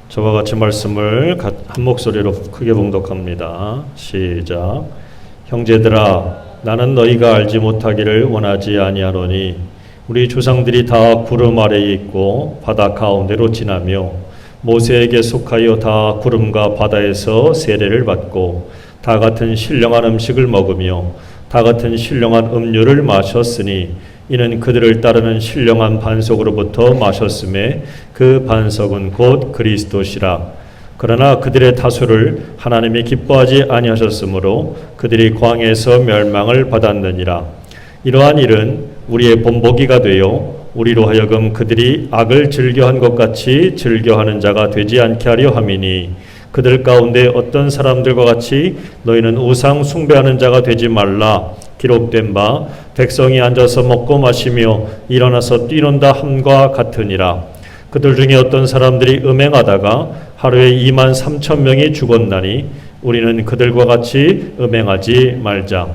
저와 같이 말씀을 한 목소리로 크게 봉독합니다. 시작. 형제들아, 나는 너희가 알지 못하기를 원하지 아니하노니 우리 조상들이 다 구름 아래에 있고 바다 가운데로 지나며 모세에게 속하여 다 구름과 바다에서 세례를 받고 다 같은 신령한 음식을 먹으며 다 같은 신령한 음료를 마셨으니 이는 그들을 따르는 신령한 반석으로부터 마셨음에 그 반석은 곧 그리스도시라. 그러나 그들의 다수를 하나님이 기뻐하지 아니하셨으므로 그들이 광야에서 멸망을 받았느니라. 이러한 일은 우리의 본보기가 되어 우리로 하여금 그들이 악을 즐겨한 것 같이 즐겨하는 자가 되지 않게 하려 함이니 그들 가운데 어떤 사람들과 같이 너희는 우상 숭배하는 자가 되지 말라. 기록된 바 백성이 앉아서 먹고 마시며 일어나서 뛰논다 함과 같으니라. 그들 중에 어떤 사람들이 음행하다가 하루에 23,000명이 죽었나니 우리는 그들과 같이 음행하지 말자.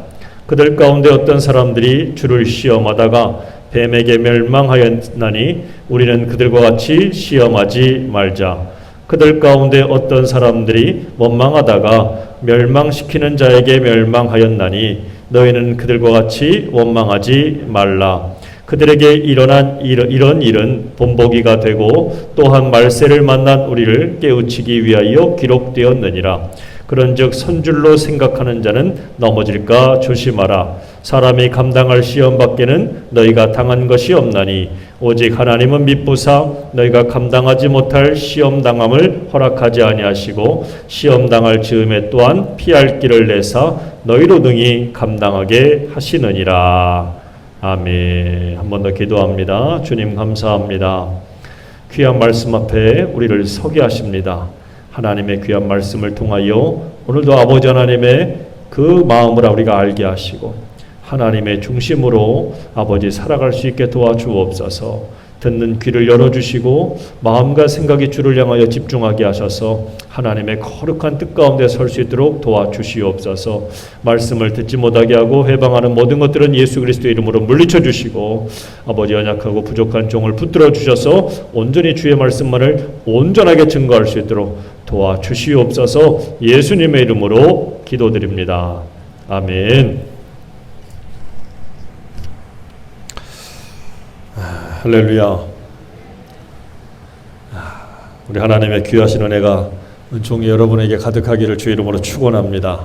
그들 가운데 어떤 사람들이 주를 시험하다가 뱀에게 멸망하였나니 우리는 그들과 같이 시험하지 말자. 그들 가운데 어떤 사람들이 원망하다가 멸망시키는 자에게 멸망하였나니 너희는 그들과 같이 원망하지 말라. 그들에게 일어난 이런 일은 본보기가 되고 또한 말세를 만난 우리를 깨우치기 위하여 기록되었느니라. 그런즉 선줄로 생각하는 자는 넘어질까 조심하라. 사람이 감당할 시험 밖에는 너희가 당한 것이 없나니 오직 하나님은 미쁘사 너희가 감당하지 못할 시험 당함을 허락하지 아니하시고 시험 당할 즈음에 또한 피할 길을 내사 너희로 능히 감당하게 하시느니라. 아멘. 한 번 더 기도합니다. 주님 감사합니다. 귀한 말씀 앞에 우리를 서게 하십니다. 하나님의 귀한 말씀을 통하여 오늘도 아버지 하나님의 그 마음을 우리가 알게 하시고 하나님의 중심으로 아버지 살아갈 수 있게 도와주옵소서. 듣는 귀를 열어주시고 마음과 생각이 주를 향하여 집중하게 하셔서 하나님의 거룩한 뜻 가운데 설 수 있도록 도와주시옵소서. 말씀을 듣지 못하게 하고 해방하는 모든 것들은 예수 그리스도의 이름으로 물리쳐 주시고 아버지 연약하고 부족한 종을 붙들어 주셔서 온전히 주의 말씀만을 온전하게 증거할 수 있도록 도와주시옵소서. 예수님의 이름으로 기도드립니다. 아멘. 할렐루야. 우리 하나님의 귀하신 은혜가 은총이 여러분에게 가득하기를 주의 이름으로 축원합니다.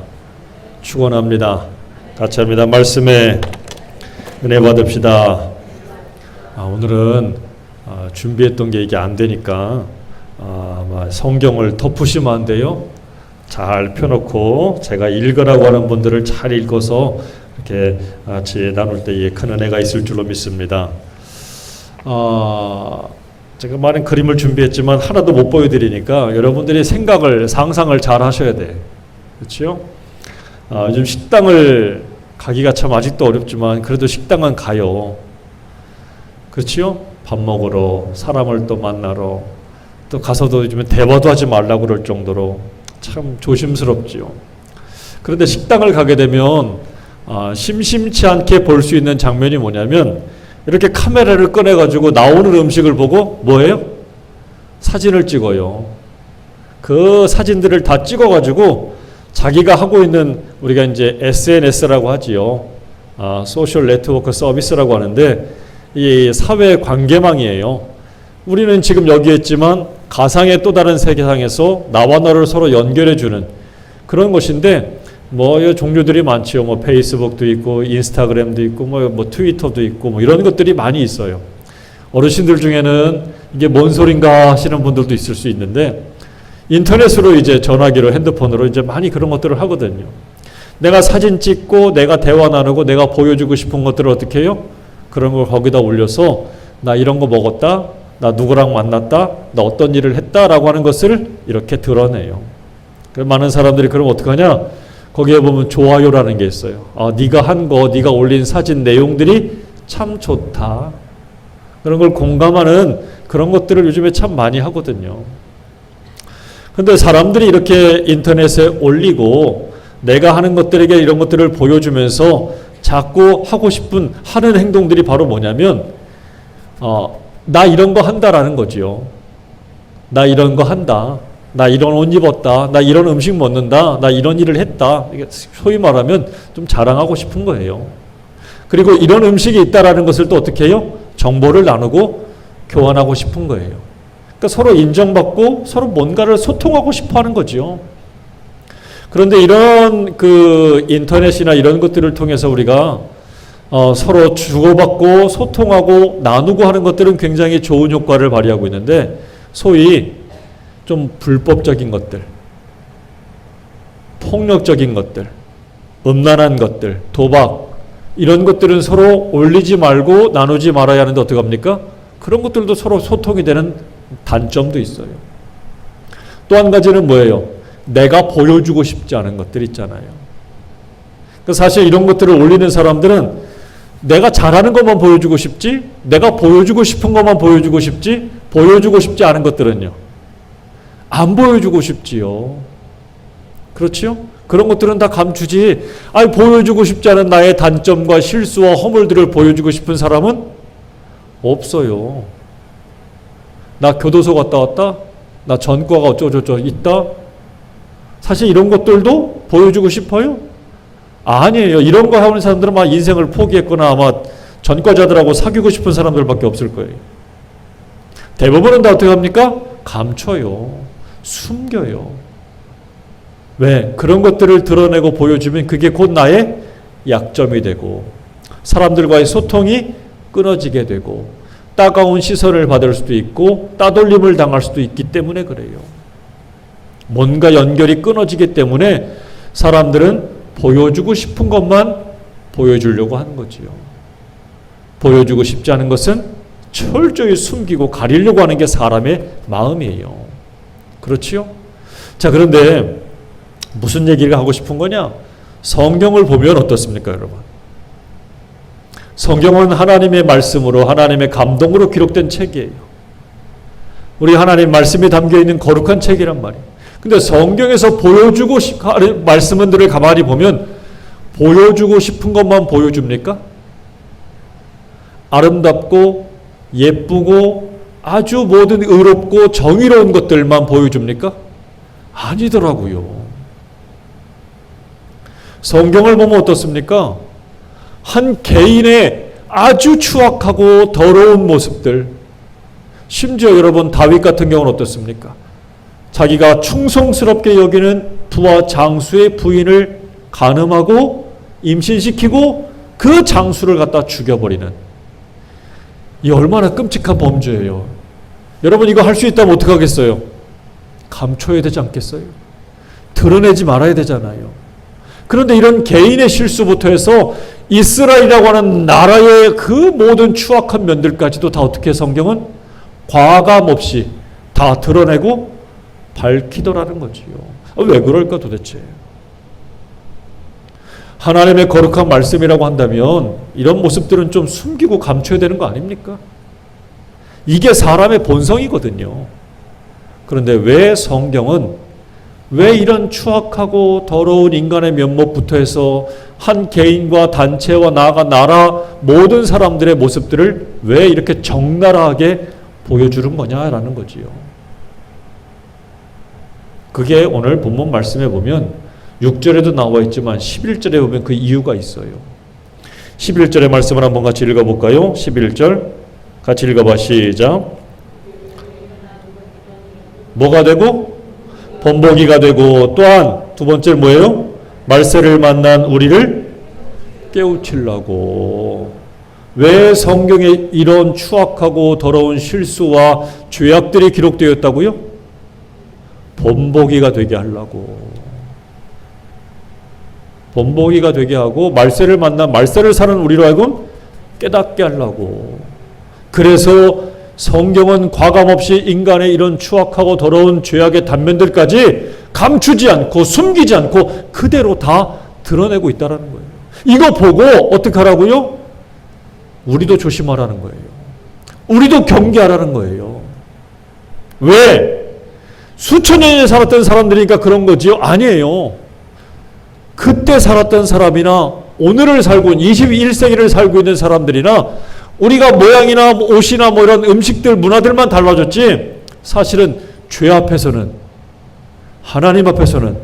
축원합니다. 같이 합니다. 말씀에 은혜 받읍시다. 오늘은 준비했던 게 이게 안 되니까 성경을 덮으시면 안 돼요. 잘 펴놓고 제가 읽으라고 하는 분들을 잘 읽어서 이렇게 같이 나눌 때에 큰 은혜가 있을 줄로 믿습니다. 제가 많은 그림을 준비했지만 하나도 못 보여드리니까 여러분들이 상상을 잘 하셔야 돼. 그렇죠? 요즘 식당을 가기가 참 아직도 어렵지만 그래도 식당은 가요. 그렇죠? 밥 먹으러, 사람을 또 만나러, 또 가서도 요즘에 대화도 하지 말라고 그럴 정도로 참 조심스럽지요. 그런데 식당을 가게 되면 심심치 않게 볼 수 있는 장면이 뭐냐면 이렇게 카메라를 꺼내가지고 나오는 음식을 보고 뭐예요? 사진을 찍어요. 그 사진들을 다 찍어가지고 자기가 하고 있는 우리가 이제 SNS라고 하지요. 소셜 네트워크 서비스라고 하는데 이 사회 관계망이에요. 우리는 지금 여기 있지만 가상의 또 다른 세계상에서 나와 너를 서로 연결해주는 그런 것인데 종류들이 많지요. 페이스북도 있고, 인스타그램도 있고, 트위터도 있고, 이런 것들이 많이 있어요. 어르신들 중에는 이게 뭔 소린가 하시는 분들도 있을 수 있는데, 인터넷으로 이제 전화기로, 핸드폰으로 이제 많이 그런 것들을 하거든요. 내가 사진 찍고, 내가 대화 나누고, 내가 보여주고 싶은 것들을 어떻게 해요? 그런 걸 거기다 올려서, 나 이런 거 먹었다, 나 누구랑 만났다, 나 어떤 일을 했다라고 하는 것을 이렇게 드러내요. 많은 사람들이 그럼 어떡하냐? 거기에 보면 좋아요라는 게 있어요. 네가 한 거, 네가 올린 사진 내용들이 참 좋다. 그런 걸 공감하는 그런 것들을 요즘에 참 많이 하거든요. 그런데 사람들이 이렇게 인터넷에 올리고 내가 하는 것들에게 이런 것들을 보여주면서 자꾸 하고 싶은 하는 행동들이 바로 뭐냐면 나 이런 거 한다라는 거지요. 나 이런 거 한다. 나 이런 옷 입었다. 나 이런 음식 먹는다. 나 이런 일을 했다. 이게 소위 말하면 좀 자랑하고 싶은 거예요. 그리고 이런 음식이 있다라는 것을 또 어떻게 해요? 정보를 나누고 교환하고 싶은 거예요. 그러니까 서로 인정받고 서로 뭔가를 소통하고 싶어 하는 거죠. 그런데 이런 그 인터넷이나 이런 것들을 통해서 우리가 서로 주고받고 소통하고 나누고 하는 것들은 굉장히 좋은 효과를 발휘하고 있는데, 소위 좀 불법적인 것들, 폭력적인 것들, 음란한 것들, 도박, 이런 것들은 서로 올리지 말고 나누지 말아야 하는데 어떻게 합니까? 그런 것들도 서로 소통이 되는 단점도 있어요. 또 한 가지는 뭐예요? 내가 보여주고 싶지 않은 것들 있잖아요. 그러니까 사실 이런 것들을 올리는 사람들은 내가 잘하는 것만 보여주고 싶지, 내가 보여주고 싶은 것만 보여주고 싶지, 보여주고 싶지 않은 것들은요, 안 보여주고 싶지요. 그렇지요? 그런 것들은 다 감추지. 아니, 보여주고 싶지 않은 나의 단점과 실수와 허물들을 보여주고 싶은 사람은 없어요. 나 교도소 갔다 왔다? 나 전과가 어쩌고저쩌고 있다? 사실 이런 것들도 보여주고 싶어요? 아니에요. 이런 거 하는 사람들은 막 인생을 포기했거나 아마 전과자들하고 사귀고 싶은 사람들밖에 없을 거예요. 대부분은 다 어떻게 합니까? 감춰요. 숨겨요. 왜? 그런 것들을 드러내고 보여주면 그게 곧 나의 약점이 되고 사람들과의 소통이 끊어지게 되고 따가운 시선을 받을 수도 있고 따돌림을 당할 수도 있기 때문에 그래요. 뭔가 연결이 끊어지기 때문에 사람들은 보여주고 싶은 것만 보여주려고 하는 거지요. 보여주고 싶지 않은 것은 철저히 숨기고 가리려고 하는 게 사람의 마음이에요. 그렇지요? 자, 그런데 무슨 얘기를 하고 싶은 거냐? 성경을 보면 어떻습니까, 여러분? 성경은 하나님의 말씀으로, 하나님의 감동으로 기록된 책이에요. 우리 하나님 말씀이 담겨있는 거룩한 책이란 말이에요. 근데 성경에서 보여주고 말씀들을 가만히 보면 보여주고 싶은 것만 보여줍니까? 아름답고 예쁘고 아주 모든 의롭고 정의로운 것들만 보여줍니까? 아니더라고요. 성경을 보면 어떻습니까? 한 개인의 아주 추악하고 더러운 모습들, 심지어 여러분 다윗 같은 경우는 어떻습니까? 자기가 충성스럽게 여기는 부하 장수의 부인을 간음하고 임신시키고 그 장수를 갖다 죽여버리는, 이 얼마나 끔찍한 범죄예요. 여러분 이거 할 수 있다면 어떻게 하겠어요? 감춰야 되지 않겠어요? 드러내지 말아야 되잖아요. 그런데 이런 개인의 실수부터 해서 이스라엘이라고 하는 나라의 그 모든 추악한 면들까지도 다 어떻게 성경은 과감 없이 다 드러내고 밝히더라는 거지요. 왜 그럴까 도대체? 하나님의 거룩한 말씀이라고 한다면 이런 모습들은 좀 숨기고 감춰야 되는 거 아닙니까? 이게 사람의 본성이거든요. 그런데 왜 성경은 왜 이런 추악하고 더러운 인간의 면목부터 해서 한 개인과 단체와 나아가 나라 모든 사람들의 모습들을 왜 이렇게 적나라하게 보여주는 거냐라는 거지요. 그게 오늘 본문 말씀에 보면 6절에도 나와 있지만 11절에 보면 그 이유가 있어요. 11절의 말씀을 한번 같이 읽어볼까요? 11절 같이 읽어봐. 시작. 뭐가 되고? 본보기가 되고, 또한 두 번째 뭐예요? 말세를 만난 우리를 깨우치려고. 왜 성경에 이런 추악하고 더러운 실수와 죄악들이 기록되었다고요? 본보기가 되게 하려고. 본보기가 되게 하고 말세를 만난, 말세를 사는 우리로 하여금 깨닫게 하려고. 그래서 성경은 과감없이 인간의 이런 추악하고 더러운 죄악의 단면들까지 감추지 않고 숨기지 않고 그대로 다 드러내고 있다는 거예요. 이거 보고 어떻게 하라고요? 우리도 조심하라는 거예요. 우리도 경계하라는 거예요. 왜? 수천 년에 살았던 사람들이니까 그런 거지요? 아니에요. 그때 살았던 사람이나 오늘을 살고 있는 21세기를 살고 있는 사람들이나 우리가 모양이나 옷이나 뭐 이런 음식들, 문화들만 달라졌지 사실은 죄 앞에서는, 하나님 앞에서는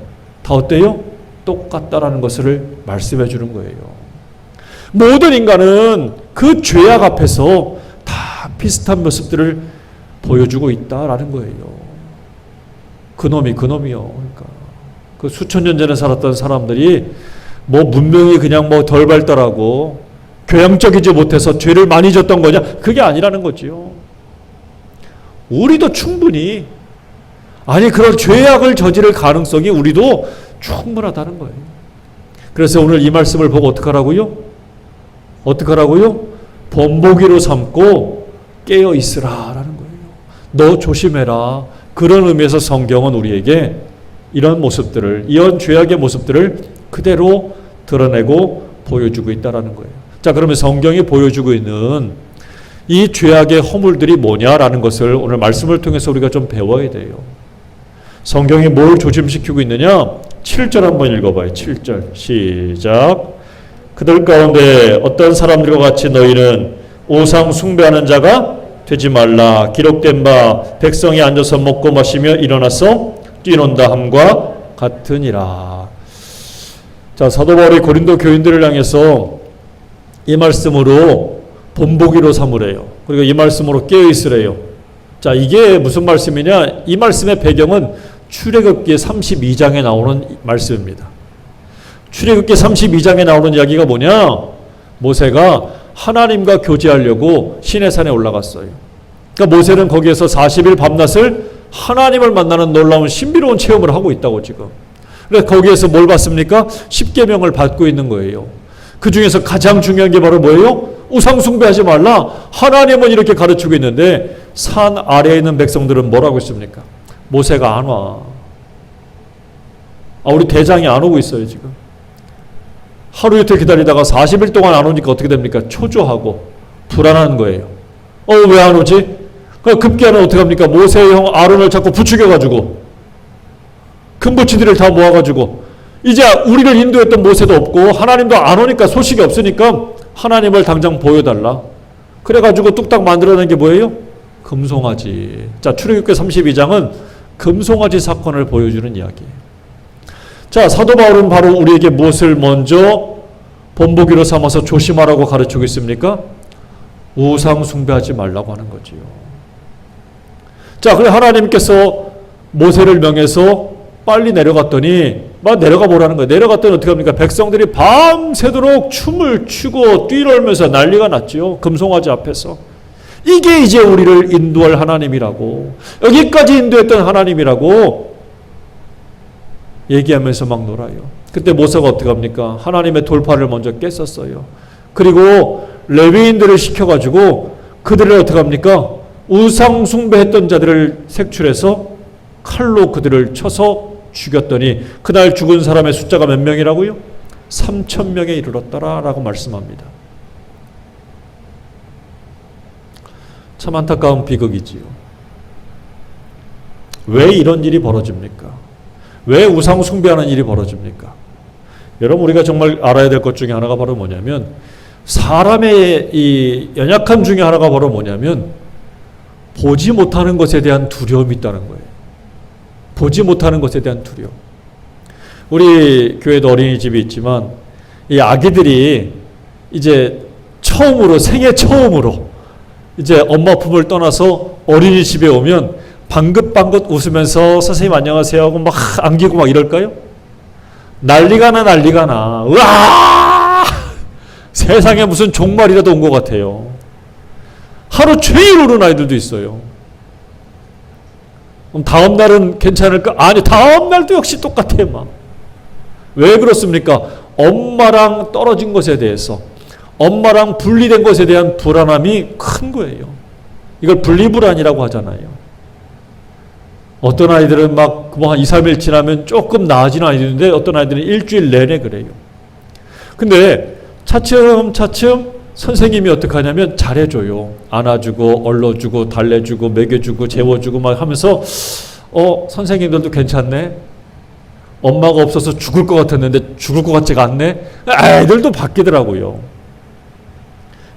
다 어때요? 똑같다라는 것을 말씀해 주는 거예요. 모든 인간은 그 죄악 앞에서 다 비슷한 모습들을 보여주고 있다라는 거예요. 그놈이요. 그러니까 그 수천 년 전에 살았던 사람들이 뭐 문명이 그냥 뭐 덜 발달하고 교양적이지 못해서 죄를 많이 졌던 거냐? 그게 아니라는 거지요. 우리도 충분히, 아니 그런 죄악을 저지를 가능성이 우리도 충분하다는 거예요. 그래서 오늘 이 말씀을 보고 어떡하라고요? 본보기로 삼고 깨어 있으라라는 거예요. 너 조심해라. 그런 의미에서 성경은 우리에게 이런 모습들을, 이런 죄악의 모습들을 그대로 드러내고 보여주고 있다라는 거예요. 자, 그러면 성경이 보여주고 있는 이 죄악의 허물들이 뭐냐라는 것을 오늘 말씀을 통해서 우리가 좀 배워야 돼요. 성경이 뭘 조심시키고 있느냐? 7절 한번 읽어봐요. 7절 시작. 그들 가운데 어떤 사람들과 같이 너희는 우상 숭배하는 자가 되지 말라. 기록된 바 백성이 앉아서 먹고 마시며 일어나서 뛰논다 함과 같으니라. 자, 사도 바울이 고린도 교인들을 향해서 이 말씀으로 본보기로 삼으래요. 그리고 이 말씀으로 깨어 있으래요. 자, 이게 무슨 말씀이냐? 이 말씀의 배경은 출애굽기 32장에 나오는 말씀입니다. 출애굽기 32장에 나오는 이야기가 뭐냐? 모세가 하나님과 교제하려고 시내산에 올라갔어요. 그러니까 모세는 거기에서 40일 밤낮을 하나님을 만나는 놀라운 신비로운 체험을 하고 있다고 지금. 그래서 거기에서 뭘 받습니까? 10계명을 받고 있는 거예요. 그 중에서 가장 중요한 게 바로 뭐예요? 우상 숭배하지 말라. 하나님은 이렇게 가르치고 있는데 산 아래에 있는 백성들은 뭐라고 있습니까? 모세가 안 와. 우리 대장이 안 오고 있어요 지금. 하루 이틀 기다리다가 40일 동안 안 오니까 어떻게 됩니까? 초조하고 불안한 거예요. 왜 안 오지? 급기야는 어떻게 합니까? 모세의 형 아론을 자꾸 부추겨가지고 금부치들을 다 모아가지고 이제 우리를 인도했던 모세도 없고 하나님도 안 오니까 소식이 없으니까 하나님을 당장 보여달라. 그래가지고 뚝딱 만들어낸 게 뭐예요? 금송아지. 자, 출애굽기 32장은 금송아지 사건을 보여주는 이야기예요. 자, 사도 바울은 바로 우리에게 무엇을 먼저 본보기로 삼아서 조심하라고 가르치고 있습니까? 우상 숭배하지 말라고 하는 거지요. 자, 그래 하나님께서 모세를 명해서 빨리 내려갔더니 내려가 보라는 거예요. 내려갔더니 어떻게 합니까? 백성들이 밤새도록 춤을 추고 뛰놀면서 난리가 났지요. 금송아지 앞에서. 이게 이제 우리를 인도할 하나님이라고, 여기까지 인도했던 하나님이라고 얘기하면서 막 놀아요. 그때 모세가 어떻게 합니까? 하나님의 돌파를 먼저 깼었어요. 그리고 레위인들을 시켜가지고 그들을 어떻게 합니까? 우상 숭배했던 자들을 색출해서 칼로 그들을 쳐서 죽였더니 그날 죽은 사람의 숫자가 몇 명이라고요? 3,000명에 이르렀더라라고 말씀합니다. 참 안타까운 비극이지요. 왜 이런 일이 벌어집니까? 왜 우상 숭배하는 일이 벌어집니까? 여러분, 우리가 정말 알아야 될 것 중에 하나가 바로 뭐냐면, 사람의 이 연약함 중에 하나가 바로 뭐냐면 보지 못하는 것에 대한 두려움이 있다는 거예요. 보지 못하는 것에 대한 두려움. 우리 교회도 어린이집이 있지만 이 아기들이 이제 처음으로, 생애 처음으로 이제 엄마 품을 떠나서 어린이집에 오면 방긋방긋 웃으면서 선생님 안녕하세요 하고 막 안기고 막 이럴까요? 난리가 나. 으아! 세상에 무슨 종말이라도 온 것 같아요. 하루 종일 우는 아이들도 있어요. 그럼 다음 날은 괜찮을까? 아니, 다음 날도 역시 똑같아 막. 왜 그렇습니까? 엄마랑 떨어진 것에 대해서, 엄마랑 분리된 것에 대한 불안함이 큰 거예요. 이걸 분리불안이라고 하잖아요. 어떤 아이들은 막 한 2, 3일 지나면 조금 나아지는 아이들인데 어떤 아이들은 일주일 내내 그래요. 근데 차츰차츰 선생님이 어떻게 하냐면 잘해줘요. 안아주고 얼러주고 달래주고 먹여주고 재워주고 막 하면서 선생님들도 괜찮네. 엄마가 없어서 죽을 것 같았는데 죽을 것 같지가 않네. 애들도 바뀌더라고요.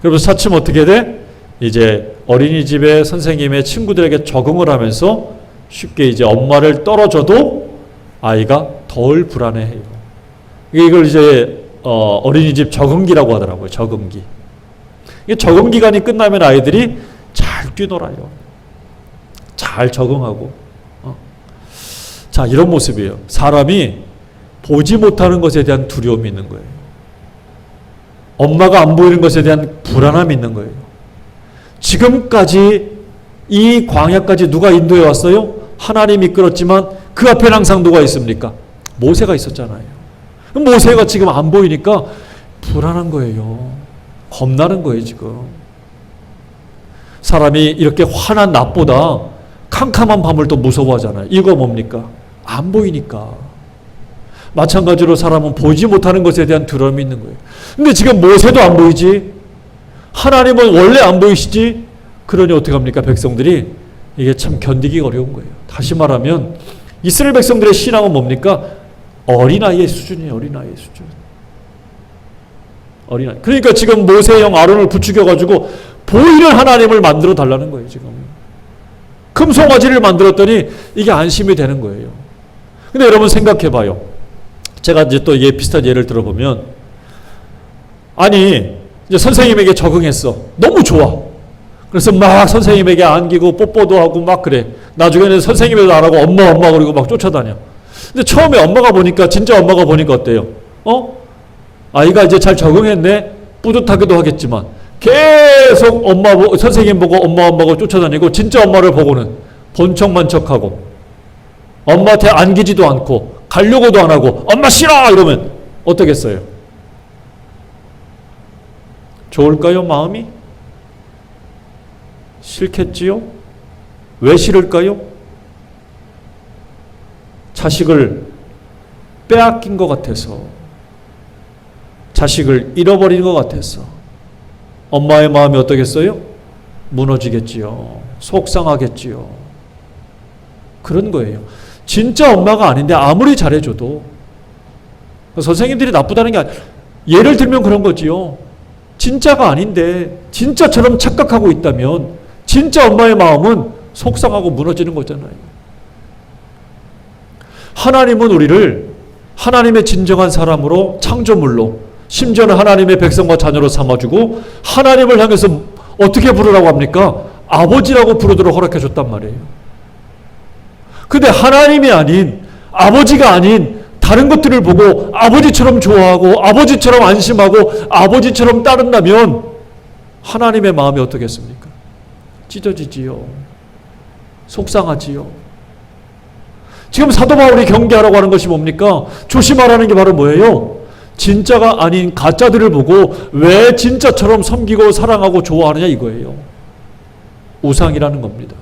그래서 차츰 어떻게 돼? 이제 어린이집에 선생님의 친구들에게 적응을 하면서 쉽게 이제 엄마를 떨어져도 아이가 덜 불안해해요. 이걸 이제 어린이집 적응기라고 하더라고요. 적응기. 이게 적응 기간이 끝나면 아이들이 잘 뛰놀아요. 잘 적응하고. 자, 이런 모습이에요. 사람이 보지 못하는 것에 대한 두려움이 있는 거예요. 엄마가 안 보이는 것에 대한 불안함이 있는 거예요. 지금까지 이 광야까지 누가 인도해 왔어요? 하나님이 이끌었지만 그 앞에는 항상 누가 있습니까? 모세가 있었잖아요. 모세가 지금 안 보이니까 불안한 거예요. 겁나는 거예요, 지금. 사람이 이렇게 환한 낮보다 캄캄한 밤을 더 무서워하잖아요. 이거 뭡니까? 안 보이니까. 마찬가지로 사람은 보지 못하는 것에 대한 두려움이 있는 거예요. 근데 지금 모세도 안 보이지? 하나님은 원래 안 보이시지? 그러니 어떻게 합니까? 백성들이 이게 참 견디기 어려운 거예요. 다시 말하면 이스라엘 백성들의 신앙은 뭡니까? 어린아이의 수준이에요. 어린아이의 수준. 어린아이. 그러니까 지금 모세의 형 아론을 부추겨가지고 보이는 하나님을 만들어 달라는 거예요. 지금. 금송아지를 만들었더니 이게 안심이 되는 거예요. 근데 여러분 생각해 봐요. 제가 이제 또 이게 비슷한 예를 들어보면, 아니 이제 선생님에게 적응했어. 너무 좋아. 그래서 막 선생님에게 안기고 뽀뽀도 하고 막 그래. 나중에는 선생님에도 안 하고 엄마 그리고 막 쫓아다녀. 근데 처음에 엄마가 보니까, 진짜 엄마가 보니까 어때요? 아이가 이제 잘 적응했네. 뿌듯하기도 하겠지만 계속 선생님 보고 엄마고 쫓아다니고, 진짜 엄마를 보고는 본척만 척하고 엄마한테 안기지도 않고 가려고도 안 하고 엄마 싫어 이러면 어떻겠어요? 좋을까요? 마음이? 싫겠지요? 왜 싫을까요? 자식을 빼앗긴 것 같아서, 자식을 잃어버린 것 같아서 엄마의 마음이 어떻겠어요? 무너지겠지요. 속상하겠지요. 그런 거예요. 진짜 엄마가 아닌데 아무리 잘해줘도, 선생님들이 나쁘다는 게 아니라 예를 들면 그런 거지요. 진짜가 아닌데 진짜처럼 착각하고 있다면 진짜 엄마의 마음은 속상하고 무너지는 거잖아요. 하나님은 우리를 하나님의 진정한 사람으로, 창조물로, 심지어는 하나님의 백성과 자녀로 삼아주고 하나님을 향해서 어떻게 부르라고 합니까? 아버지라고 부르도록 허락해 줬단 말이에요. 근데 하나님이 아닌, 아버지가 아닌 다른 것들을 보고 아버지처럼 좋아하고 아버지처럼 안심하고 아버지처럼 따른다면 하나님의 마음이 어떻겠습니까? 찢어지지요. 속상하지요. 지금 사도 바울이 경계하라고 하는 것이 뭡니까? 조심하라는 게 바로 뭐예요? 진짜가 아닌 가짜들을 보고 왜 진짜처럼 섬기고 사랑하고 좋아하느냐 이거예요. 우상이라는 겁니다.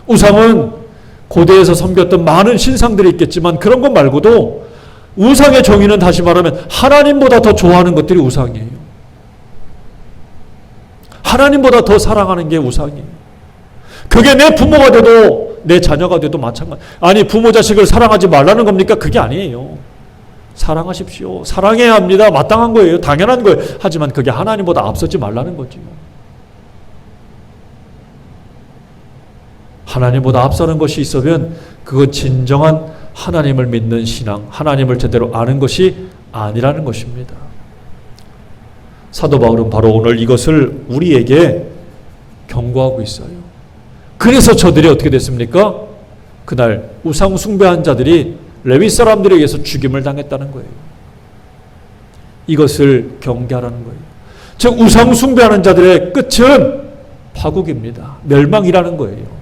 우상은 고대에서 섬겼던 많은 신상들이 있겠지만 그런 것 말고도 우상의 정의는 다시 말하면 하나님보다 더 좋아하는 것들이 우상이에요. 하나님보다 더 사랑하는 게 우상이에요. 그게 내 부모가 돼도 내 자녀가 돼도 마찬가지. 아니 부모 자식을 사랑하지 말라는 겁니까? 그게 아니에요. 사랑하십시오. 사랑해야 합니다. 마땅한 거예요. 당연한 거예요. 하지만 그게 하나님보다 앞서지 말라는 거죠. 하나님보다 앞서는 것이 있으면 그건 진정한 하나님을 믿는 신앙, 하나님을 제대로 아는 것이 아니라는 것입니다. 사도 바울은 바로 오늘 이것을 우리에게 경고하고 있어요. 그래서 저들이 어떻게 됐습니까? 그날 우상 숭배한 자들이 레위 사람들에 의해서 죽임을 당했다는 거예요. 이것을 경계하라는 거예요. 즉 우상 숭배하는 자들의 끝은 파국입니다. 멸망이라는 거예요.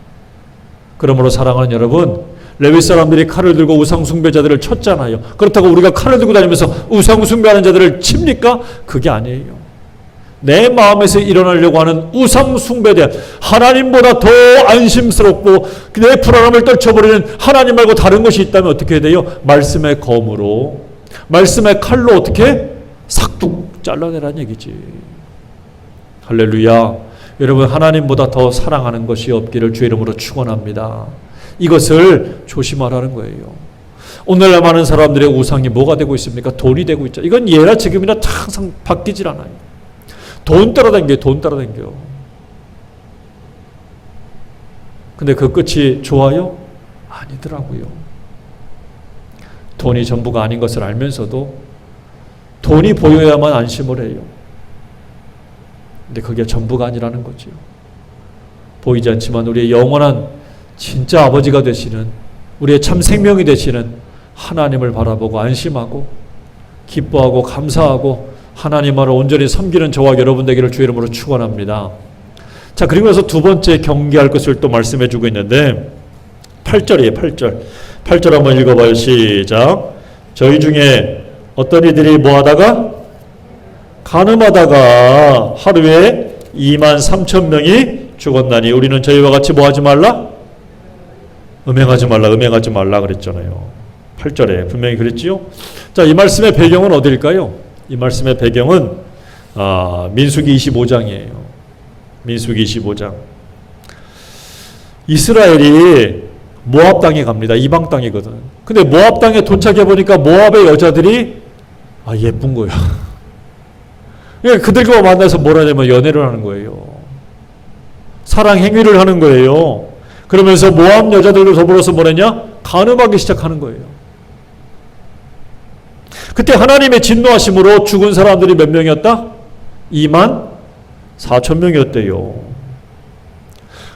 그러므로 사랑하는 여러분, 레위 사람들이 칼을 들고 우상 숭배자들을 쳤잖아요. 그렇다고 우리가 칼을 들고 다니면서 우상 숭배하는 자들을 칩니까? 그게 아니에요. 내 마음에서 일어나려고 하는 우상 숭배에 대한 하나님보다 더 안심스럽고 내 불안함을 떨쳐버리는 하나님 말고 다른 것이 있다면 어떻게 해야 돼요? 말씀의 검으로, 말씀의 칼로 어떻게? 삭둑 잘라내라는 얘기지. 할렐루야. 여러분, 하나님보다 더 사랑하는 것이 없기를 주의 이름으로 축원합니다. 이것을 조심하라는 거예요. 오늘날 많은 사람들의 우상이 뭐가 되고 있습니까? 돈이 되고 있죠. 이건 예나 지금이나 항상 바뀌질 않아요. 돈 따라다녀요. 돈 따라다녀요. 근데 그 끝이 좋아요? 아니더라고요. 돈이 전부가 아닌 것을 알면서도 돈이 보여야만 안심을 해요. 근데 그게 전부가 아니라는 거죠. 보이지 않지만 우리의 영원한 진짜 아버지가 되시는, 우리의 참 생명이 되시는 하나님을 바라보고 안심하고 기뻐하고 감사하고 하나님을 온전히 섬기는 저와 여러분 되기를 주의 이름으로 축원합니다. 자, 그리고 나서 두 번째 경계할 것을 또 말씀해 주고 있는데 8절이에요. 8절. 8절 한번 읽어봐요. 시작. 저희 중에 어떤 이들이 뭐하다가 간음하다가 하루에 23,000명이 죽었나니 우리는 저희와 같이 뭐하지 말라? 음행하지 말라 그랬잖아요. 8절에 분명히 그랬지요. 자, 이 말씀의 배경은 어딜까요? 이 말씀의 배경은 민수기 25장이에요. 민수기 25장. 이스라엘이 모압 땅에 갑니다. 이방 땅이거든. 근데 모압 땅에 도착해 보니까 모압의 여자들이 예쁜 거예요. 그들과 만나서 뭘 하냐면 연애를 하는 거예요. 사랑 행위를 하는 거예요. 그러면서 모압 여자들과 더불어서 뭐랬냐? 간음하기 시작하는 거예요. 그때 하나님의 진노하심으로 죽은 사람들이 몇 명이었다? 24,000명이었대요.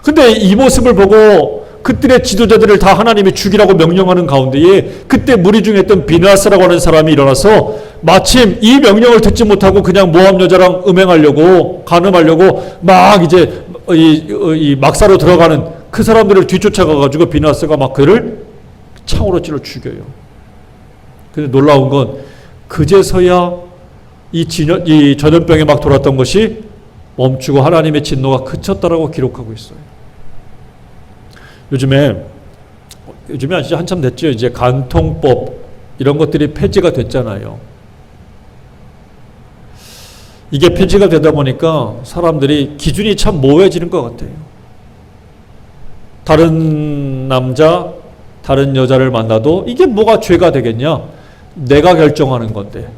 근데 이 모습을 보고 그들의 지도자들을 다 하나님이 죽이라고 명령하는 가운데에 그때 무리 중에 있던 비나스라고 하는 사람이 일어나서 마침 이 명령을 듣지 못하고 그냥 모압 여자랑 음행하려고 간음하려고 막 이제 이 막사로 들어가는 그 사람들을 뒤쫓아가가지고 비나스가 막 그를 창으로 찔러 죽여요. 근데 놀라운 건 그제서야 이 전염병에 막 돌았던 것이 멈추고 하나님의 진노가 그쳤다라고 기록하고 있어요. 요즘에 진짜 한참 됐죠. 이제 간통법 이런 것들이 폐지가 됐잖아요. 이게 폐지가 되다 보니까 사람들이 기준이 참 모호해지는 것 같아요. 다른 남자, 다른 여자를 만나도 이게 뭐가 죄가 되겠냐? 내가 결정하는 건데.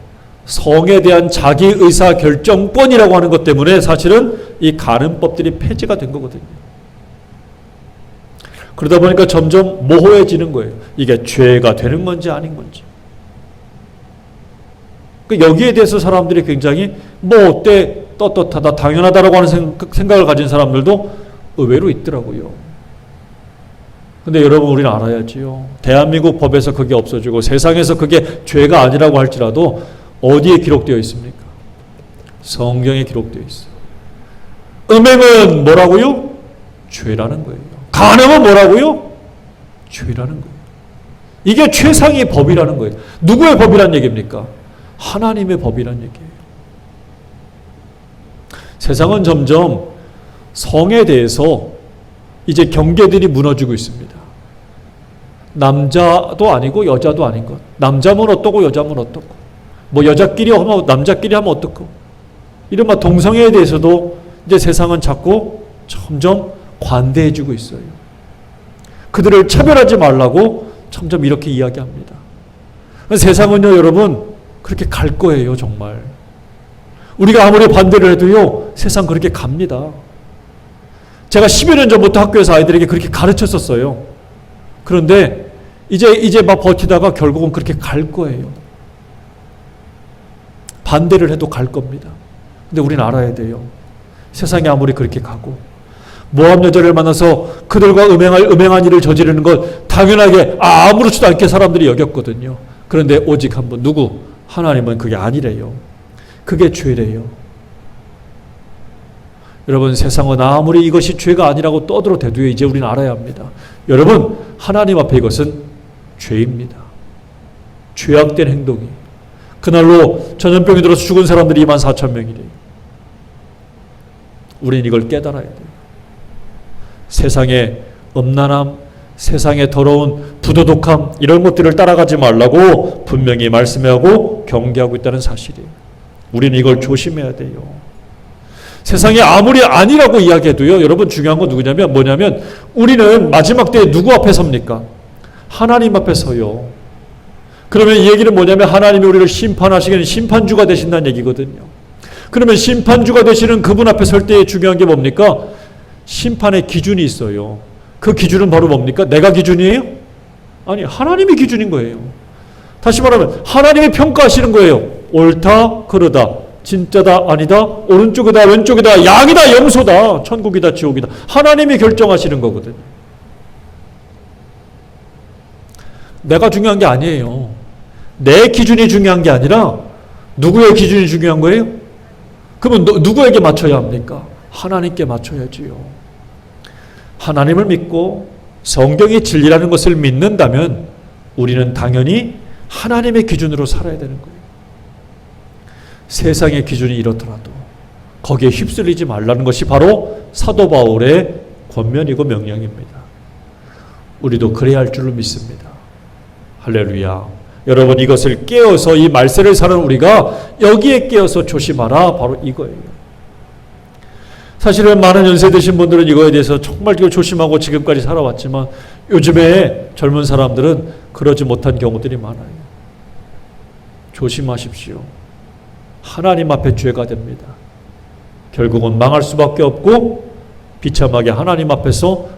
성에 대한 자기 의사 결정권이라고 하는 것 때문에 사실은 이 간음법들이 폐지가 된 거거든요. 그러다 보니까 점점 모호해지는 거예요. 이게 죄가 되는 건지 아닌 건지. 여기에 대해서 사람들이 굉장히 어때? 떳떳하다, 당연하다라고 하는 생각을 가진 사람들도 의외로 있더라고요. 근데 여러분, 우리는 알아야지요. 대한민국 법에서 그게 없어지고 세상에서 그게 죄가 아니라고 할지라도 어디에 기록되어 있습니까? 성경에 기록되어 있어요. 음행은 뭐라고요? 죄라는 거예요. 간음은 뭐라고요? 죄라는 거예요. 이게 최상의 법이라는 거예요. 누구의 법이란 얘기입니까? 하나님의 법이란 얘기예요. 세상은 점점 성에 대해서 이제 경계들이 무너지고 있습니다. 남자도 아니고 여자도 아닌 것. 남자면 어떻고 여자면 어떻고. 여자끼리 하면 남자끼리 하면 어떻고. 이른바 동성애에 대해서도 이제 세상은 자꾸 점점 관대해지고 있어요. 그들을 차별하지 말라고 점점 이렇게 이야기합니다. 세상은요, 여러분, 그렇게 갈 거예요, 정말. 우리가 아무리 반대를 해도요, 세상 그렇게 갑니다. 제가 10여 년 전부터 학교에서 아이들에게 그렇게 가르쳤었어요. 그런데 이제 막 버티다가 결국은 그렇게 갈 거예요. 반대를 해도 갈 겁니다. 근데 우리는 알아야 돼요. 세상이 아무리 그렇게 가고 모압 여자를 만나서 그들과 음행한 일을 저지르는 것 당연하게 아무렇지도 않게 사람들이 여겼거든요. 그런데 오직 한 분, 누구? 하나님은 그게 아니래요. 그게 죄래요. 여러분, 세상은 아무리 이것이 죄가 아니라고 떠들어대도요, 이제 우리는 알아야 합니다. 여러분, 하나님 앞에 이것은 죄입니다. 죄악된 행동이. 그날로 전염병이 들어서 죽은 사람들이 24,000명이래요. 우리는 이걸 깨달아야 돼요. 세상의 음란함, 세상의 더러운 부도덕함 이런 것들을 따라가지 말라고 분명히 말씀하고 경계하고 있다는 사실이에요. 우리는 이걸 조심해야 돼요. 세상이 아무리 아니라고 이야기해도요, 여러분 중요한 건 뭐냐면 우리는 마지막 때에 누구 앞에 섭니까? 하나님 앞에 서요. 그러면 이 얘기는 뭐냐면 하나님이 우리를 심판하시기는 심판주가 되신다는 얘기거든요. 그러면 심판주가 되시는 그분 앞에 설 때의 중요한 게 뭡니까? 심판의 기준이 있어요. 그 기준은 바로 뭡니까? 내가 기준이에요? 아니, 하나님이 기준인 거예요. 다시 말하면 하나님이 평가하시는 거예요. 옳다, 그르다, 진짜다, 아니다, 오른쪽이다, 왼쪽이다, 양이다, 염소다, 천국이다, 지옥이다. 하나님이 결정하시는 거거든요. 내가 중요한 게 아니에요. 내 기준이 중요한 게 아니라 누구의 기준이 중요한 거예요? 그러면 누구에게 맞춰야 합니까? 하나님께 맞춰야지요. 하나님을 믿고 성경이 진리라는 것을 믿는다면 우리는 당연히 하나님의 기준으로 살아야 되는 거예요. 세상의 기준이 이렇더라도 거기에 휩쓸리지 말라는 것이 바로 사도 바울의 권면이고 명령입니다. 우리도 그래야 할 줄로 믿습니다. 할렐루야. 여러분, 이것을 깨어서 이 말세를 사는 우리가 여기에 깨어서 조심하라, 바로 이거예요. 사실은 많은 연세 드신 분들은 이거에 대해서 정말 조심하고 지금까지 살아왔지만 요즘에 젊은 사람들은 그러지 못한 경우들이 많아요. 조심하십시오. 하나님 앞에 죄가 됩니다. 결국은 망할 수밖에 없고 비참하게 하나님 앞에서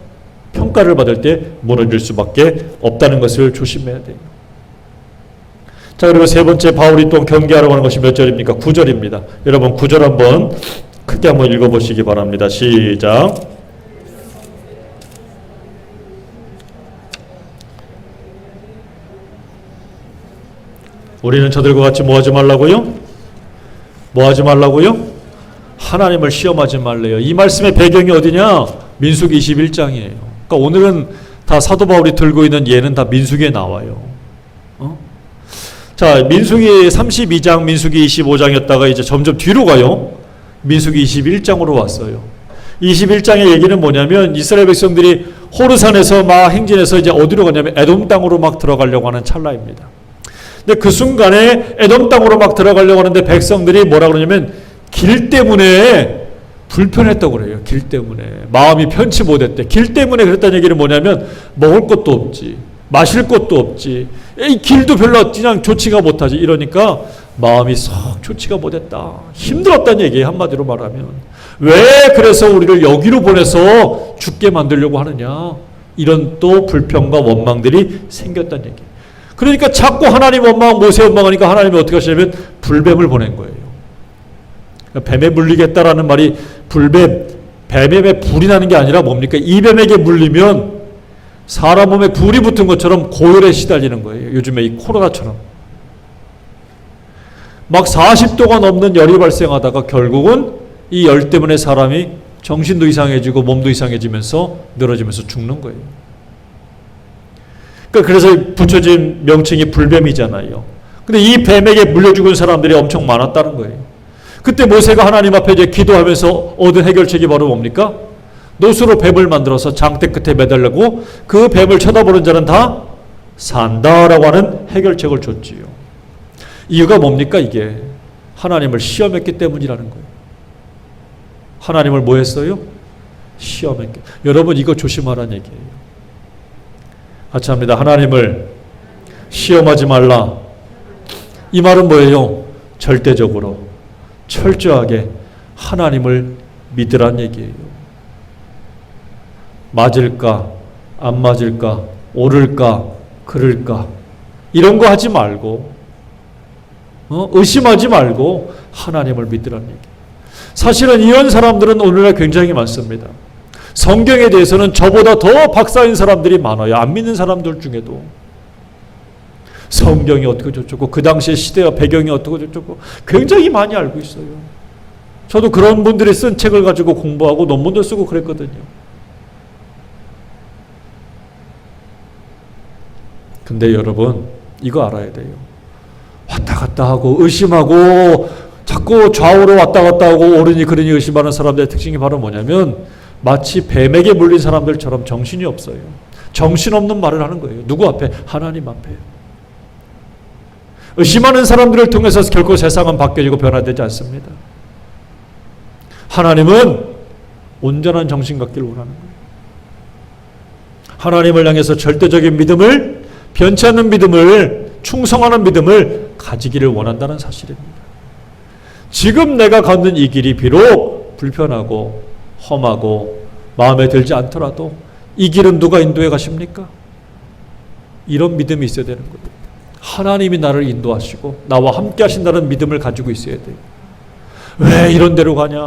평가를 받을 때 무너질 수밖에 없다는 것을 조심해야 돼요. 자, 그리고 세 번째 바울이 또 경계하라고 하는 것이 몇 절입니까? 9절입니다. 여러분 9절 한번 크게 한번 읽어보시기 바랍니다. 시작. 우리는 저들과 같이 뭐 하지 말라고요? 뭐 하지 말라고요? 하나님을 시험하지 말래요. 이 말씀의 배경이 어디냐? 민수기 21장이에요. 그러니까 오늘은 다 사도 바울이 들고 있는 예는 다 민수기에 나와요. 자, 민수기 32장, 민수기 25장이었다가 이제 점점 뒤로 가요. 민수기 21장으로 왔어요. 21장의 얘기는 뭐냐면 이스라엘 백성들이 호르산에서 막 행진해서 이제 어디로 가냐면 에돔 땅으로 막 들어가려고 하는 찰나입니다. 근데 그 순간에 에돔 땅으로 막 들어가려고 하는데 백성들이 뭐라 그러냐면 길 때문에 불편했다고 그래요. 길 때문에 마음이 편치 못했대. 길 때문에 그랬다는 얘기는 뭐냐면 먹을 것도 없지, 마실 것도 없지, 이 길도 별로 그냥 좋지가 못하지. 이러니까 마음이 썩 좋지가 못했다. 힘들었다는 얘기예요. 한마디로 말하면. 왜 그래서 우리를 여기로 보내서 죽게 만들려고 하느냐. 이런 또 불평과 원망들이 생겼다는 얘기예요. 그러니까 자꾸 하나님 원망, 모세 원망하니까 하나님이 어떻게 하시냐면 불뱀을 보낸 거예요. 뱀에 물리겠다라는 말이 뱀에 불이 나는 게 아니라 뭡니까? 이 뱀에게 물리면 사람 몸에 불이 붙은 것처럼 고열에 시달리는 거예요. 요즘에 이 코로나처럼. 막 40도가 넘는 열이 발생하다가 결국은 이 열 때문에 사람이 정신도 이상해지고 몸도 이상해지면서 늘어지면서 죽는 거예요. 그래서 붙여진 명칭이 불뱀이잖아요. 근데 이 뱀에게 물려 죽은 사람들이 엄청 많았다는 거예요. 그때 모세가 하나님 앞에 이제 기도하면서 얻은 해결책이 바로 뭡니까? 노수로 뱀을 만들어서 장대 끝에 매달고 그 뱀을 쳐다보는 자는 다 산다라고 하는 해결책을 줬지요. 이유가 뭡니까? 이게 하나님을 시험했기 때문이라는 거예요. 하나님을 뭐 했어요? 시험했기. 여러분 이거 조심하라는 얘기예요. 같이 합니다. 하나님을 시험하지 말라. 이 말은 뭐예요? 절대적으로 철저하게 하나님을 믿으란 얘기예요. 맞을까? 안 맞을까? 옳을까? 그럴까? 이런 거 하지 말고 의심하지 말고 하나님을 믿으란 얘기. 사실은 이런 사람들은 오늘날 굉장히 많습니다. 성경에 대해서는 저보다 더 박사인 사람들이 많아요. 안 믿는 사람들 중에도. 성경이 어떻게 저쩌고 그 당시의 시대와 배경이 어떻고 저쩌고 굉장히 많이 알고 있어요. 저도 그런 분들이 쓴 책을 가지고 공부하고 논문도 쓰고 그랬거든요. 근데 여러분 이거 알아야 돼요. 왔다 갔다 하고 의심하고 자꾸 좌우로 왔다 갔다 하고 옳으니 그러니 의심하는 사람들의 특징이 바로 뭐냐면 마치 뱀에게 물린 사람들처럼 정신이 없어요. 정신없는 말을 하는 거예요. 누구 앞에? 하나님 앞에. 의심하는 사람들을 통해서 결코 세상은 바뀌어지고 변화되지 않습니다. 하나님은 온전한 정신 갖기를 원하는 거예요. 하나님을 향해서 절대적인 믿음을, 변치 않는 믿음을, 충성하는 믿음을 가지기를 원한다는 사실입니다. 지금 내가 걷는 이 길이 비록 불편하고 험하고 마음에 들지 않더라도 이 길은 누가 인도해 가십니까? 이런 믿음이 있어야 되는 거예요. 하나님이 나를 인도하시고 나와 함께 하신다는 믿음을 가지고 있어야 돼요. 왜 이런 데로 가냐?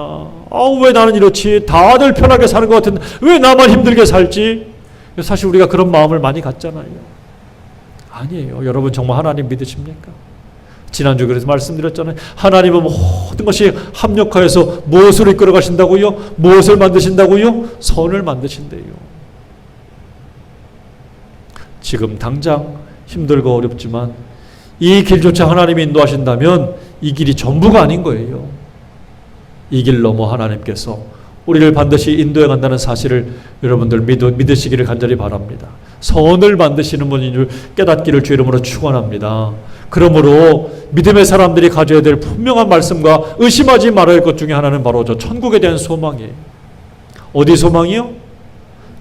왜 나는 이렇지? 다들 편하게 사는 것 같은데 왜 나만 힘들게 살지? 사실 우리가 그런 마음을 많이 갖잖아요. 아니에요. 여러분 정말 하나님 믿으십니까? 지난주에 그래서 말씀드렸잖아요. 하나님은 모든 것이 합력하여서 무엇을 이끌어 가신다고요? 무엇을 만드신다고요? 선을 만드신대요. 지금 당장 힘들고 어렵지만 이 길조차 하나님이 인도하신다면 이 길이 전부가 아닌 거예요. 이 길 넘어 하나님께서 우리를 반드시 인도해 간다는 사실을 여러분들 믿으시기를 간절히 바랍니다. 선을 만드시는 분인 줄 깨닫기를 주 이름으로 축원합니다. 그러므로 믿음의 사람들이 가져야 될 분명한 말씀과 의심하지 말아야 할 것 중에 하나는 바로 저 천국에 대한 소망이에요. 어디 소망이요?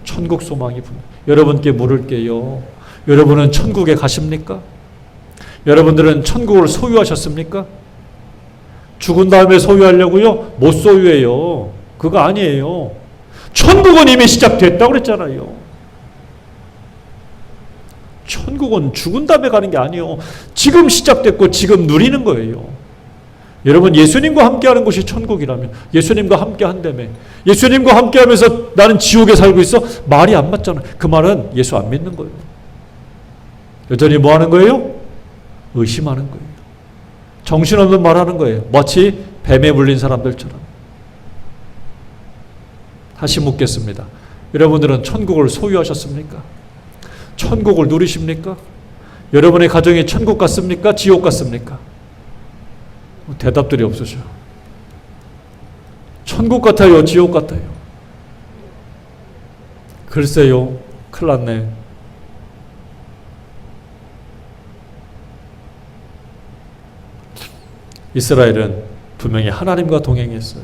천국 소망이 여러분께 물을게요. 여러분은 천국에 가십니까? 여러분들은 천국을 소유하셨습니까? 죽은 다음에 소유하려고요? 못 소유해요. 그거 아니에요. 천국은 이미 시작됐다고 그랬잖아요. 천국은 죽은 다음에 가는 게 아니에요. 지금 시작됐고 지금 누리는 거예요. 여러분 예수님과 함께하는 곳이 천국이라면 예수님과 함께 한다며 예수님과 함께하면서 나는 지옥에 살고 있어? 말이 안 맞잖아요. 그 말은 예수 안 믿는 거예요. 여전히 뭐 하는 거예요? 의심하는 거예요. 정신없는 말하는 거예요. 마치 뱀에 물린 사람들처럼. 다시 묻겠습니다. 여러분들은 천국을 소유하셨습니까? 천국을 누리십니까? 여러분의 가정이 천국 같습니까? 지옥 같습니까? 대답들이 없으셔. 천국 같아요? 지옥 같아요? 글쎄요. 큰일 났네. 이스라엘은 분명히 하나님과 동행했어요.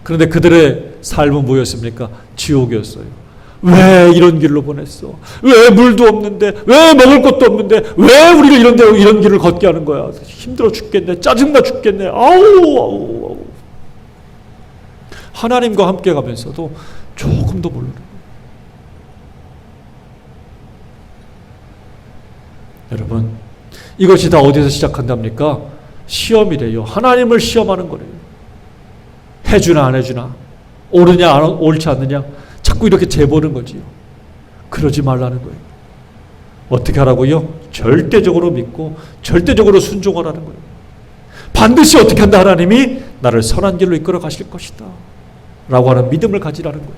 그런데 그들의 삶은 뭐였습니까? 지옥이었어요. 왜 이런 길로 보냈어? 왜 물도 없는데? 왜 먹을 것도 없는데? 왜 우리를 이런 길을 걷게 하는 거야? 힘들어 죽겠네. 짜증나 죽겠네. 아우. 하나님과 함께 가면서도 조금도 모르는 거예요. 여러분, 이것이 다 어디서 시작한답니까? 시험이래요. 하나님을 시험하는 거래요. 해주나 안 해주나, 옳으냐 옳지 않느냐, 자꾸 이렇게 재보는 거지요. 그러지 말라는 거예요. 어떻게 하라고요? 절대적으로 믿고 절대적으로 순종하라는 거예요. 반드시 어떻게 한다? 하나님이 나를 선한 길로 이끌어 가실 것이다 라고 하는 믿음을 가지라는 거예요.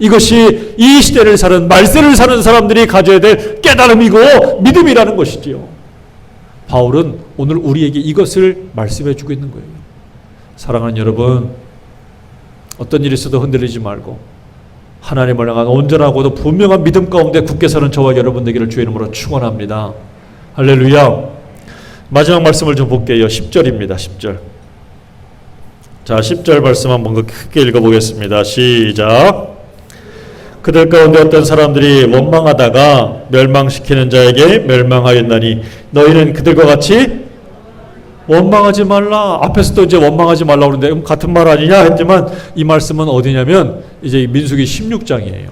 이것이 이 시대를 사는 말세를 사는 사람들이 가져야 될 깨달음이고 믿음이라는 것이지요. 바울은 오늘 우리에게 이것을 말씀해 주고 있는 거예요. 사랑하는 여러분, 어떤 일이 있어도 흔들리지 말고 하나님을 향한 온전하고도 분명한 믿음 가운데 굳게 서는 저와 여러분 되기를 주의 이름으로 축원합니다. 할렐루야. 마지막 말씀을 좀 볼게요. 10절입니다. 10절. 자, 10절 말씀 한번 크게 읽어보겠습니다. 시작. 그들 가운데 어떤 사람들이 원망하다가 멸망시키는 자에게 멸망하였나니 너희는 그들과 같이 원망하지 말라. 앞에서도 이제 원망하지 말라고 그러는데 같은 말 아니냐 했지만 이 말씀은 어디냐면 이제 민수기 16장이에요.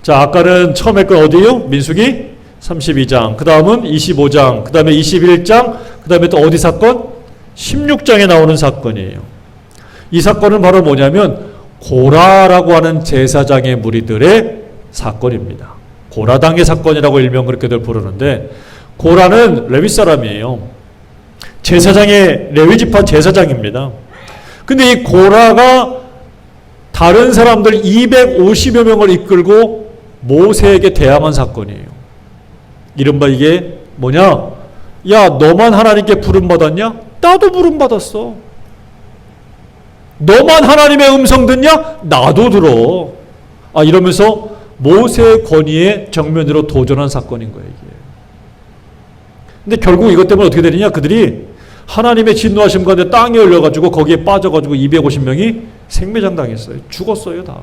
자, 아까는 처음 했건 어디예요? 민수기 32장. 그 다음은 25장. 그 다음에 21장. 그 다음에 또 어디 사건? 16장에 나오는 사건이에요. 이 사건은 바로 뭐냐면 고라라고 하는 제사장의 무리들의 사건입니다. 고라당의 사건이라고 일명 그렇게들 부르는데 고라는 레위 사람이에요. 제사장의 레위지파 제사장입니다. 근데 이 고라가 다른 사람들 250여 명을 이끌고 모세에게 대항한 사건이에요. 이른바 이게 뭐냐? 야, 너만 하나님께 부름받았냐? 나도 부름받았어. 너만 하나님의 음성 듣냐? 나도 들어. 이러면서 모세의 권위에 정면으로 도전한 사건인 거예요, 이게. 근데 결국 이것 때문에 어떻게 되느냐? 그들이 하나님의 진노하심 가운데 땅에 흘려가지고 거기에 빠져가지고 250명이 생매장 당했어요. 죽었어요, 다.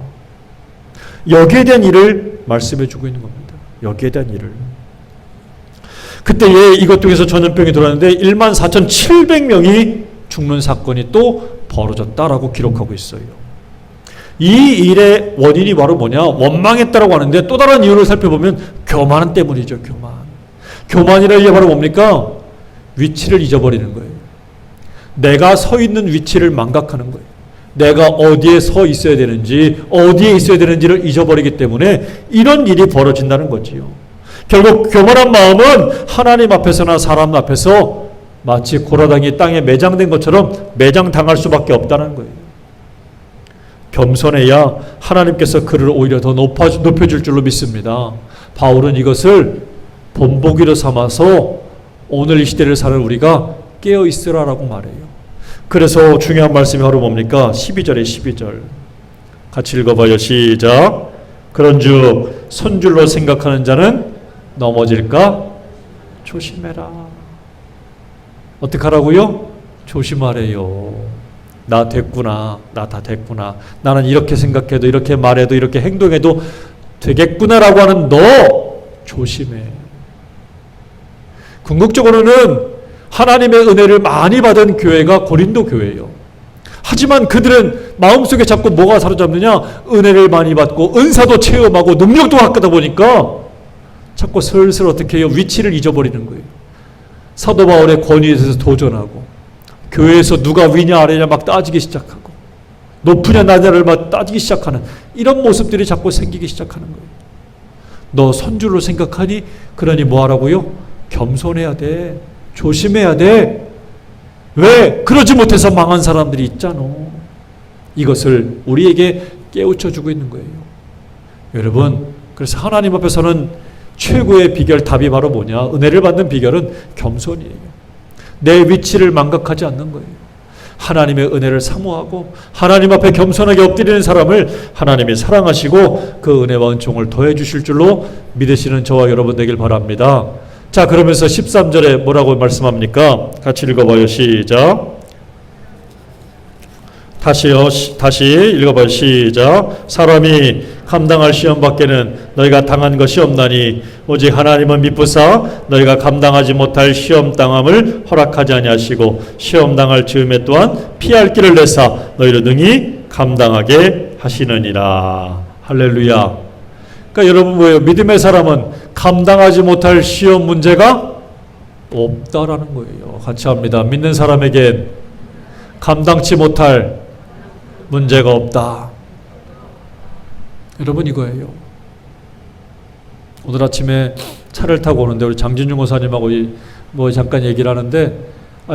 여기에 대한 일을 말씀해 주고 있는 겁니다. 여기에 대한 일을. 그때 이것 중에서 전염병이 돌았는데 14,700명이 죽는 사건이 또 벌어졌다라고 기록하고 있어요. 이 일의 원인이 바로 뭐냐? 원망했다라고 하는데 또 다른 이유를 살펴보면 교만 때문이죠. 교만이라는 게 바로 뭡니까? 위치를 잊어버리는 거예요. 내가 서 있는 위치를 망각하는 거예요. 내가 어디에 서 있어야 되는지, 어디에 있어야 되는지를 잊어버리기 때문에 이런 일이 벌어진다는 거지요. 결국 교만한 마음은 하나님 앞에서나 사람 앞에서 마치 고라당이 땅에 매장된 것처럼 매장당할 수밖에 없다는 거예요. 겸손해야 하나님께서 그를 오히려 더 높여줄 줄로 믿습니다. 바울은 이것을 본보기로 삼아서 오늘 이 시대를 사는 우리가 깨어있으라라고 말해요. 그래서 중요한 말씀이 바로 뭡니까? 12절 같이 읽어봐요. 시작. 그런즉 손줄로 생각하는 자는 넘어질까 조심해라. 어떻게 하라고요? 조심하래요. 나 됐구나. 나 다 됐구나. 나는 이렇게 생각해도 이렇게 말해도 이렇게 행동해도 되겠구나라고 하는 너 조심해. 궁극적으로는 하나님의 은혜를 많이 받은 교회가 고린도 교회예요. 하지만 그들은 마음속에 자꾸 뭐가 사로잡느냐? 은혜를 많이 받고 은사도 체험하고 능력도 갖다 보니까 자꾸 슬슬 어떻게 해요? 위치를 잊어버리는 거예요. 사도 바울의 권위에 대해서 도전하고 교회에서 누가 위냐 아래냐 막 따지기 시작하고 높으냐 낮냐를 막 따지기 시작하는 이런 모습들이 자꾸 생기기 시작하는 거예요. 너 선줄로 생각하니? 그러니 뭐 하라고요? 겸손해야 돼. 조심해야 돼. 왜? 그러지 못해서 망한 사람들이 있잖아. 이것을 우리에게 깨우쳐주고 있는 거예요. 여러분, 그래서 하나님 앞에서는 최고의 비결, 답이 바로 뭐냐? 은혜를 받는 비결은 겸손이에요. 내 위치를 망각하지 않는 거예요. 하나님의 은혜를 사모하고 하나님 앞에 겸손하게 엎드리는 사람을 하나님이 사랑하시고 그 은혜와 은총을 더해 주실 줄로 믿으시는 저와 여러분 되길 바랍니다. 자, 그러면서 13절에 뭐라고 말씀합니까? 같이 읽어봐요. 시작. 다시 읽어봐요. 시작. 사람이 감당할 시험 밖에는 너희가 당한 것이 없나니 오직 하나님은 미쁘사 너희가 감당하지 못할 시험 당함을 허락하지 아니하시고 시험 당할 즈음에 또한 피할 길을 내사 너희를 능히 감당하게 하시느니라. 할렐루야. 그러니까 여러분 뭐예요? 믿음의 사람은 감당하지 못할 시험 문제가 없다라는 거예요. 같이 합니다. 믿는 사람에겐 감당치 못할 문제가 없다. 여러분 이거예요. 오늘 아침에 차를 타고 오는데 우리 장진중 목사님하고 뭐 잠깐 얘기를 하는데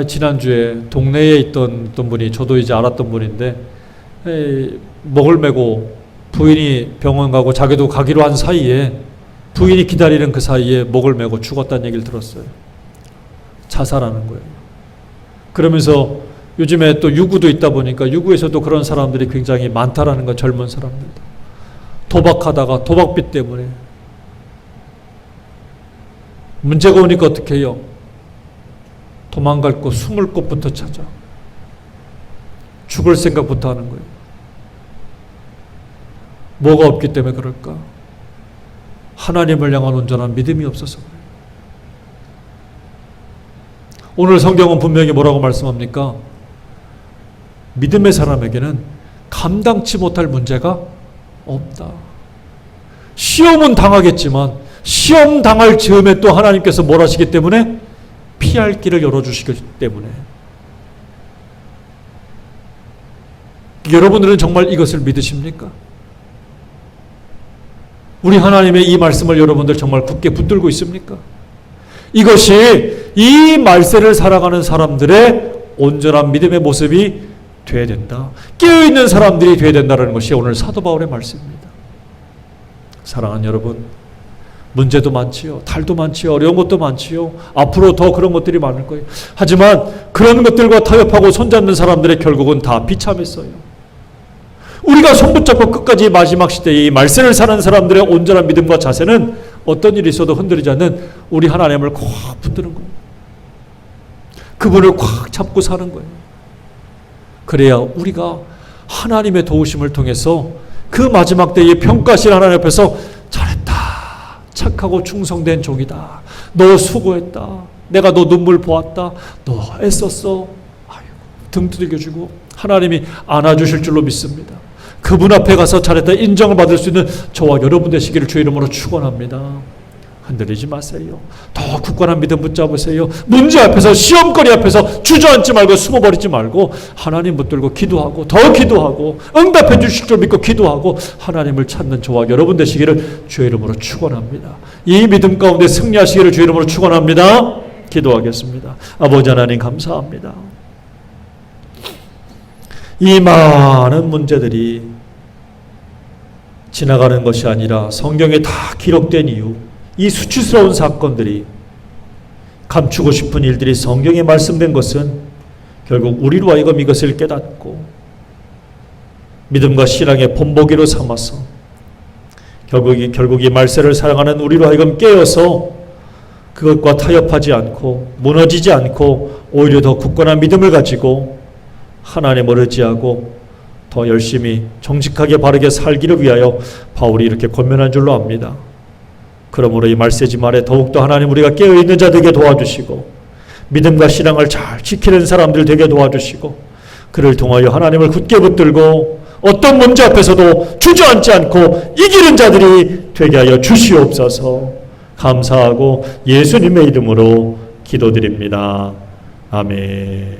지난주에 동네에 있던 분이 저도 이제 알았던 분인데 먹을 메고 부인이 병원 가고 자기도 가기로 한 사이에 부인이 기다리는 그 사이에 목을 메고 죽었다는 얘기를 들었어요. 자살하는 거예요. 그러면서 요즘에 또 유구도 있다 보니까 유구에서도 그런 사람들이 굉장히 많다라는 거. 젊은 사람들 도박하다가 도박빚 때문에 문제가 오니까 어떻게 해요? 도망갈 곳, 숨을 곳부터 찾아 죽을 생각부터 하는 거예요. 뭐가 없기 때문에 그럴까? 하나님을 향한 온전한 믿음이 없어서 그래요. 오늘 성경은 분명히 뭐라고 말씀합니까? 믿음의 사람에게는 감당치 못할 문제가 없다. 시험은 당하겠지만 시험 당할 즈음에 또 하나님께서 뭘 하시기 때문에 피할 길을 열어주시기 때문에 여러분들은 정말 이것을 믿으십니까? 우리 하나님의 이 말씀을 여러분들 정말 굳게 붙들고 있습니까? 이것이 이 말세를 살아가는 사람들의 온전한 믿음의 모습이 되어야 된다. 깨어있는 사람들이 되어야 된다는 것이 오늘 사도 바울의 말씀입니다. 사랑하는 여러분, 문제도 많지요. 탈도 많지요. 어려운 것도 많지요. 앞으로 더 그런 것들이 많을 거예요. 하지만 그런 것들과 타협하고 손잡는 사람들의 결국은 다 비참했어요. 우리가 손붙잡고 끝까지 마지막 시대에 이 말세를 사는 사람들의 온전한 믿음과 자세는 어떤 일이 있어도 흔들리지 않는 우리 하나님을 꽉 붙드는 거예요. 그분을 꽉 잡고 사는 거예요. 그래야 우리가 하나님의 도우심을 통해서 그 마지막 때에 평가하실 하나님 앞에서 잘했다. 착하고 충성된 종이다. 너 수고했다. 내가 너 눈물 보았다. 너 애썼어. 등 두들겨주고 하나님이 안아주실 줄로 믿습니다. 그분 앞에 가서 잘했다 인정을 받을 수 있는 저와 여러분 되시기를 주의 이름으로 축원합니다. 흔들리지 마세요. 더 굳건한 믿음 붙잡으세요. 문제 앞에서 시험거리 앞에서 주저앉지 말고 숨어버리지 말고 하나님 붙들고 기도하고 더 기도하고 응답해 주실 줄 믿고 기도하고 하나님을 찾는 저와 여러분 되시기를 주의 이름으로 축원합니다. 이 믿음 가운데 승리하시기를 주의 이름으로 축원합니다. 기도하겠습니다. 아버지 하나님 감사합니다. 이 많은 문제들이 지나가는 것이 아니라 성경에 다 기록된 이유, 이 수치스러운 사건들이 감추고 싶은 일들이 성경에 말씀된 것은 결국 우리로 하여금 이것을 깨닫고 믿음과 신앙의 본보기로 삼아서 결국 이 말세를 사랑하는 우리로 하여금 깨어서 그것과 타협하지 않고 무너지지 않고 오히려 더 굳건한 믿음을 가지고 하나님을 의지하고 더 열심히 정직하게 바르게 살기를 위하여 바울이 이렇게 권면한 줄로 압니다. 그러므로 이 말세지 말에 더욱더 하나님 우리가 깨어있는 자 되게 도와주시고 믿음과 신앙을 잘 지키는 사람들 되게 도와주시고 그를 통하여 하나님을 굳게 붙들고 어떤 문제 앞에서도 주저앉지 않고 이기는 자들이 되게 하여 주시옵소서. 감사하고 예수님의 이름으로 기도드립니다. 아멘.